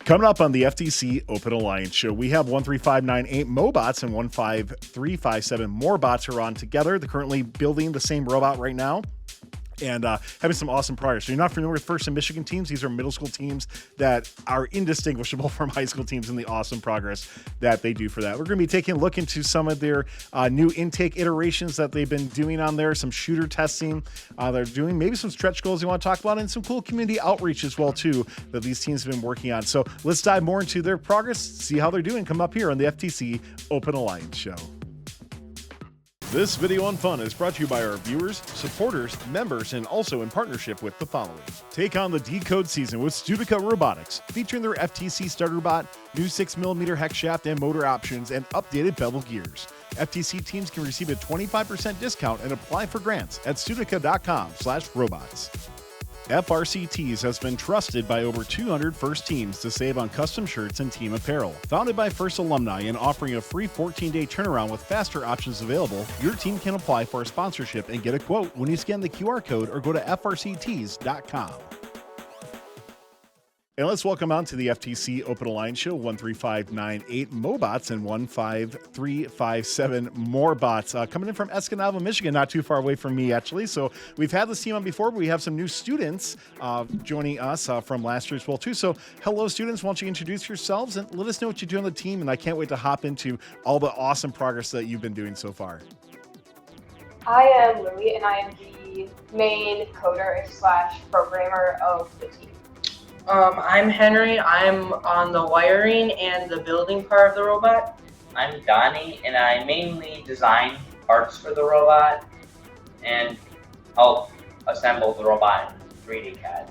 Coming up on the FTC Open Alliance Show, we have 13598 MOBots and 15357 MOREBots are on together. They're currently building the same robot right now and having some awesome progress. So you're not familiar with First and Michigan teams. These are middle school teams that are indistinguishable from high school teams in the awesome progress that they do for that. We're going to be taking a look into some of their new intake iterations that they've been doing on there, some shooter testing they're doing, maybe some stretch goals you want to talk about, and some cool community outreach as well, too, that these teams have been working on. So let's dive more into their progress, see how they're doing, come up here on the FTC Open Alliance Show. This video on fun is brought to you by our viewers, supporters, members, and also in partnership with the following. Take on the DECODE season with Studica Robotics, featuring their FTC starter bot, new 6mm hex shaft and motor options, and updated bevel gears. FTC teams can receive a 25% discount and apply for grants at studica.com/robots. FRC Tees has been trusted by over 200 First teams to save on custom shirts and team apparel. Founded by First alumni and offering a free 14-day turnaround with faster options available, your team can apply for a sponsorship and get a quote when you scan the QR code or go to frctees.com. And let's welcome on to the FTC Open Alliance Show, 13598 MOBots and 15357 MOREBots. Coming in from Escanaba, Michigan, not too far away from me, actually. So we've had this team on before, but we have some new students joining us from last year as well, too. So hello, students. Why don't you introduce yourselves and let us know what you do on the team. And I can't wait to hop into all the awesome progress that you've been doing so far. I am Lily, and I am the main coder / programmer of the team. I'm Henry. I'm on the wiring and the building part of the robot. I'm Donnie, and I mainly design parts for the robot and help assemble the robot in 3D CAD.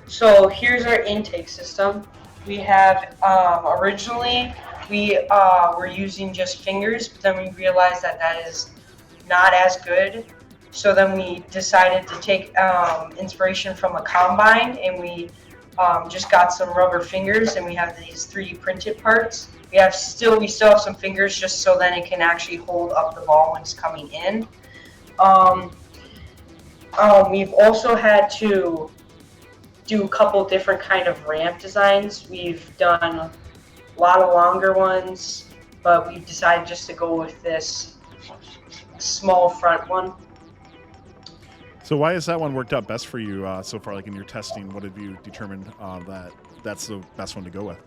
So here's our intake system. We have, originally, we were using just fingers, but then we realized that that is not as good. So then we decided to take inspiration from a combine, and we just got some rubber fingers, and we have these 3D printed parts. We still have some fingers just so then it can actually hold up the ball when it's coming in. We've also had to do a couple different kind of ramp designs. We've done a lot of longer ones, but we've decided just to go with this small front one. So why has that one worked out best for you so far, like in your testing? What have you determined that that's the best one to go with?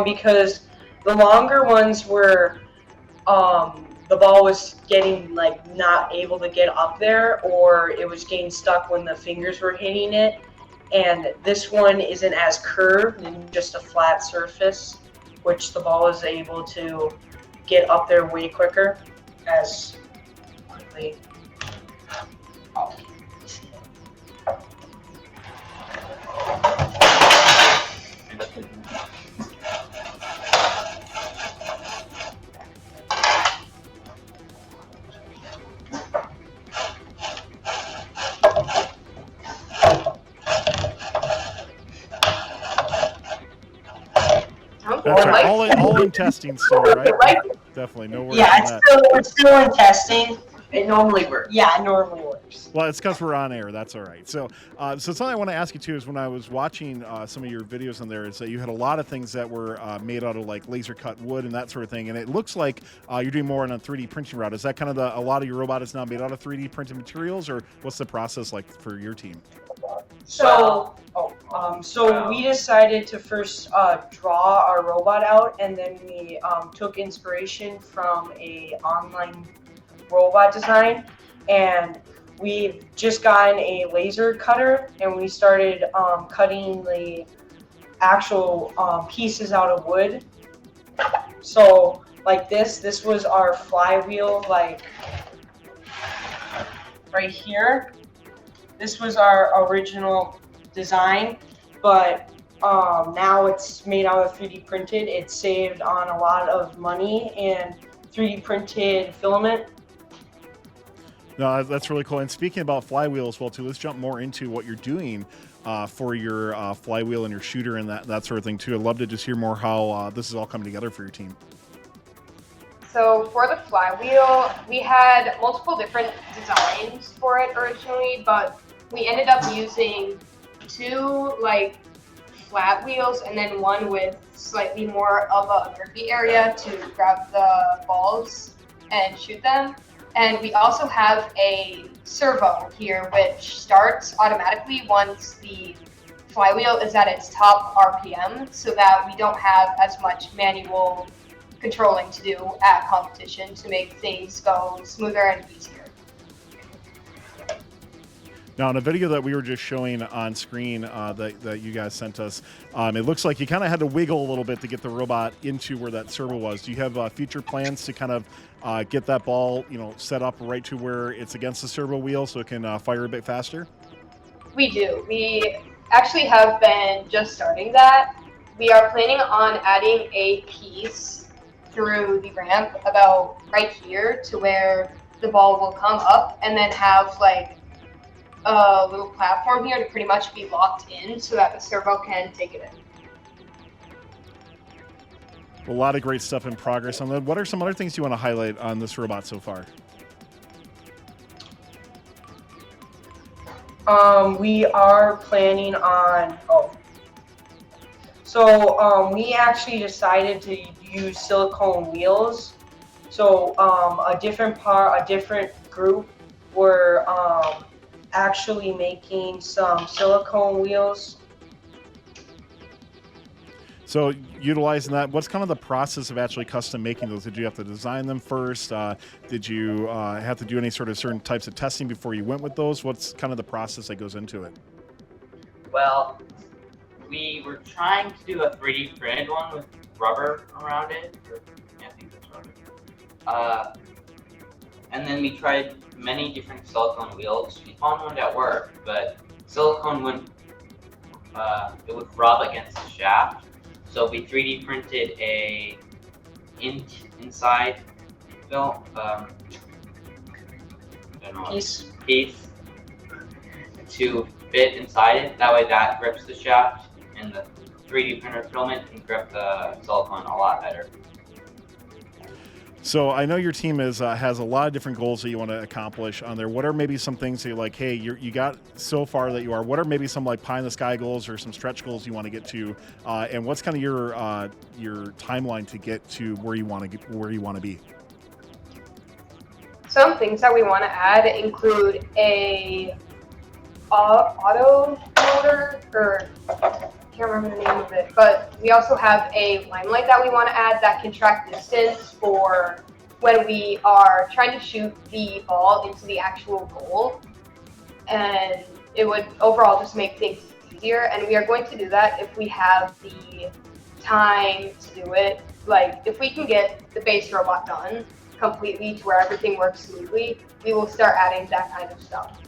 Because the longer ones were, the ball was getting not able to get up there, or it was getting stuck when the fingers were hitting it. And this one isn't as curved and just a flat surface, which the ball is able to get up there way quicker as quickly. That's right. All in testing still, right? Definitely, no worries. Yeah, we're still in testing. It normally works. Yeah, it normally works. Well, it's because we're on air. That's all right. So something I want to ask you too is when I was watching some of your videos on there, is that you had a lot of things that were made out of like laser cut wood and that sort of thing, and it looks like you're doing more on a 3D printing route. Is that kind of a lot of your robot is now made out of 3D printed materials, or what's the process like for your team? So we decided to first draw our robot out, and then we took inspiration from a online robot design, and we've just gotten a laser cutter, and we started cutting the actual pieces out of wood. So like this was our flywheel, like right here. This was our original design, but now it's made out of 3D printed. It saved on a lot of money and 3D printed filament. No, that's really cool. And speaking about flywheel as well too, let's jump more into what you're doing for your flywheel and your shooter and that sort of thing too. I'd love to just hear more how this is all coming together for your team. So for the flywheel, we had multiple different designs for it originally, but we ended up using 2 like flat wheels and then 1 with slightly more of a grippy area to grab the balls and shoot them. And we also have a servo here, which starts automatically once the flywheel is at its top RPM, so that we don't have as much manual controlling to do at competition to make things go smoother and easier. Now, in a video that we were just showing on screen that you guys sent us, it looks like you kind of had to wiggle a little bit to get the robot into where that servo was. Do you have future plans to kind of get that ball, set up right to where it's against the servo wheel so it can fire a bit faster? We do. We actually have been just starting that. We are planning on adding a piece through the ramp about right here to where the ball will come up and then have like a little platform here to pretty much be locked in so that the servo can take it in. A lot of great stuff in progress on that. What are some other things you want to highlight on this robot so far? We are planning on, we actually decided to use silicone wheels. So a different group were actually making some silicone wheels. So utilizing that, what's kind of the process of actually custom making those? Did you have to design them first? Did you have to do any sort of certain types of testing before you went with those? What's kind of the process that goes into it? Well, we were trying to do a 3D printed one with rubber around it. I think that's rubber. And then we tried many different silicone wheels. We found one that worked, but silicone wouldn't, it would rub against the shaft. So we 3D printed a inside film, piece to fit inside it. That way that grips the shaft, and the 3D printer filament can grip the silicone a lot better. So I know your team has a lot of different goals that you want to accomplish on there. What are maybe some things that you're like, hey, you got so far that you are? What are maybe some like pie in the sky goals or some stretch goals you want to get to? And what's kind of your timeline to get to where you want to be? Some things that we want to add include a auto motor, or I can't remember the name of it, but we also have a limelight that we want to add that can track distance for when we are trying to shoot the ball into the actual goal, and it would overall just make things easier. And we are going to do that if we have the time to do it. Like if we can get the base robot done completely to where everything works smoothly, we will start adding that kind of stuff.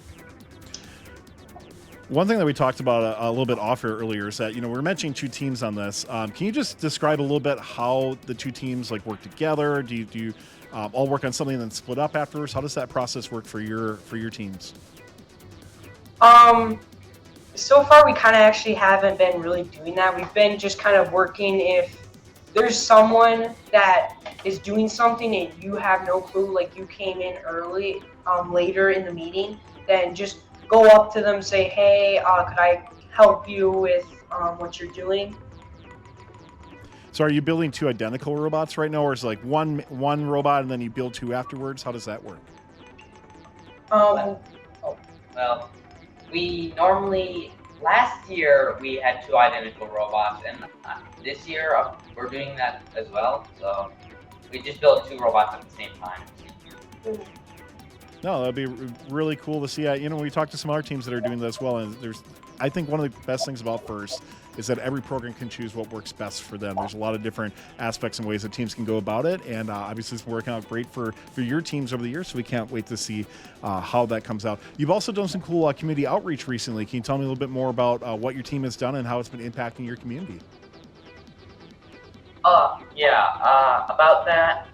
One thing that we talked about a little bit off here earlier is that, we were mentioning two teams on this. Can you just describe a little bit how the two teams like work together? Do you all work on something and then split up afterwards? How does that process work for your teams? So far we kind of actually haven't been really doing that. We've been just kind of working if there's someone that is doing something and you have no clue, like you came in early, later in the meeting, then just go up to them, say, hey, could I help you with what you're doing? So are you building two identical robots right now, or is it like one robot and then you build two afterwards? How does that work? Well, we normally, last year we had two identical robots, and this year we're doing that as well. So we just built two robots at the same time. No, that'd be really cool to see. We talked to some other teams that are doing this well, and I think one of the best things about FIRST is that every program can choose what works best for them. There's a lot of different aspects and ways that teams can go about it, and obviously it's working out great for your teams over the years, so we can't wait to see how that comes out. You've also done some cool community outreach recently. Can you tell me a little bit more about what your team has done and how it's been impacting your community? About that,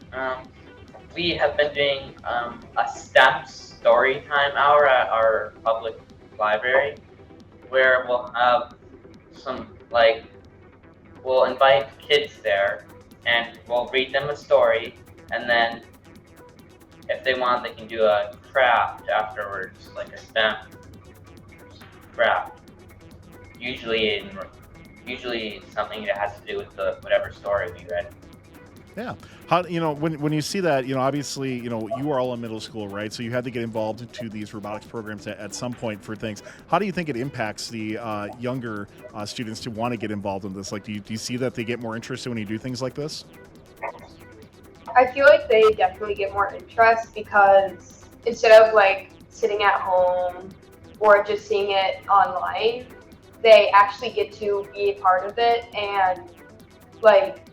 we have been doing a STEM story time hour at our public library, where we'll have we'll invite kids there and we'll read them a story, and then if they want, they can do a craft afterwards, like a STEM craft. usually something that has to do with whatever story we read. Yeah. How, when you see that, obviously, you are all in middle school, right? So you had to get involved into these robotics programs at some point for things. How do you think it impacts the younger students to want to get involved in this? Like, do you see that they get more interested when you do things like this? I feel like they definitely get more interest because instead of like sitting at home or just seeing it online, they actually get to be a part of it and like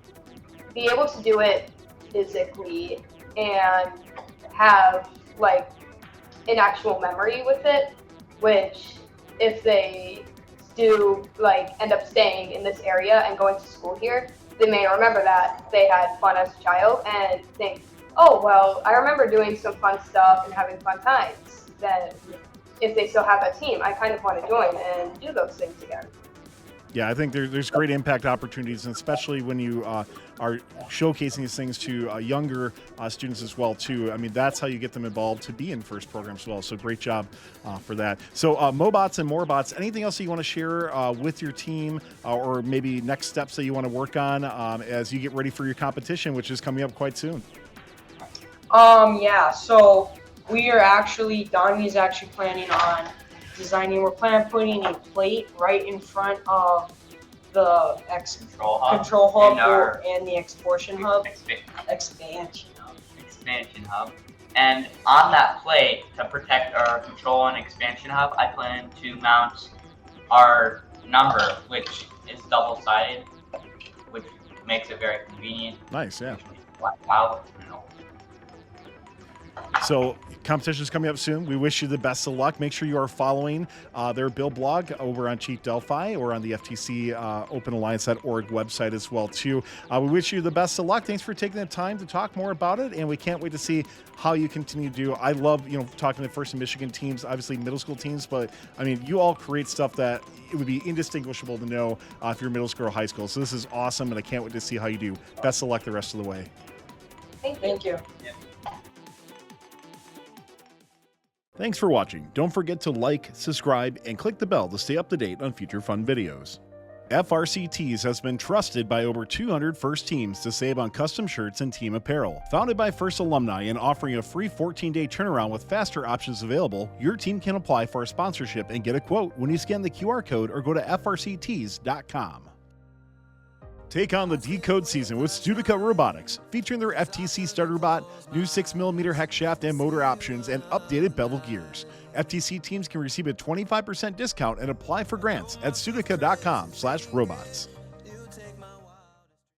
be able to do it physically and have like an actual memory with it, which if they do like end up staying in this area and going to school here, they may remember that they had fun as a child and think, oh, well, I remember doing some fun stuff and having fun times. Then if they still have that team, I kind of want to join and do those things again. Yeah, I think there's great impact opportunities, and especially when you are showcasing these things to younger students as well, too. I mean, that's how you get them involved to be in FIRST programs as well. So great job for that. So MOBots and MOreBots, anything else that you want to share with your team or maybe next steps that you want to work on as you get ready for your competition, which is coming up quite soon? Yeah, so Donnie's actually planning on designing. We're planning on putting a plate right in front of the control hub and the expansion hub. And on that plate, to protect our control and expansion hub, I plan to mount our number, which is double-sided, which makes it very convenient. Nice, yeah. Wow. So competition's coming up soon. We wish you the best of luck. Make sure you are following their build blog over on Cheat Delphi or on the FTC Open Alliance.org website as well, too. We wish you the best of luck. Thanks for taking the time to talk more about it, and we can't wait to see how you continue to do. I love, talking to First and Michigan teams, obviously middle school teams, but I mean, you all create stuff that it would be indistinguishable to know if you're middle school or high school. So this is awesome, and I can't wait to see how you do. Best of luck the rest of the way. Thank you. Yeah. Thanks for watching. Don't forget to like, subscribe, and click the bell to stay up to date on future fun videos. FRCTs has been trusted by over 200 FIRST teams to save on custom shirts and team apparel. Founded by FIRST alumni and offering a free 14-day turnaround with faster options available, your team can apply for a sponsorship and get a quote when you scan the QR code or go to frcts.com. Take on the DECODE season with Studica Robotics, featuring their FTC starter bot, new 6mm hex shaft and motor options, and updated bevel gears. FTC teams can receive a 25% discount and apply for grants at studica.com/robots.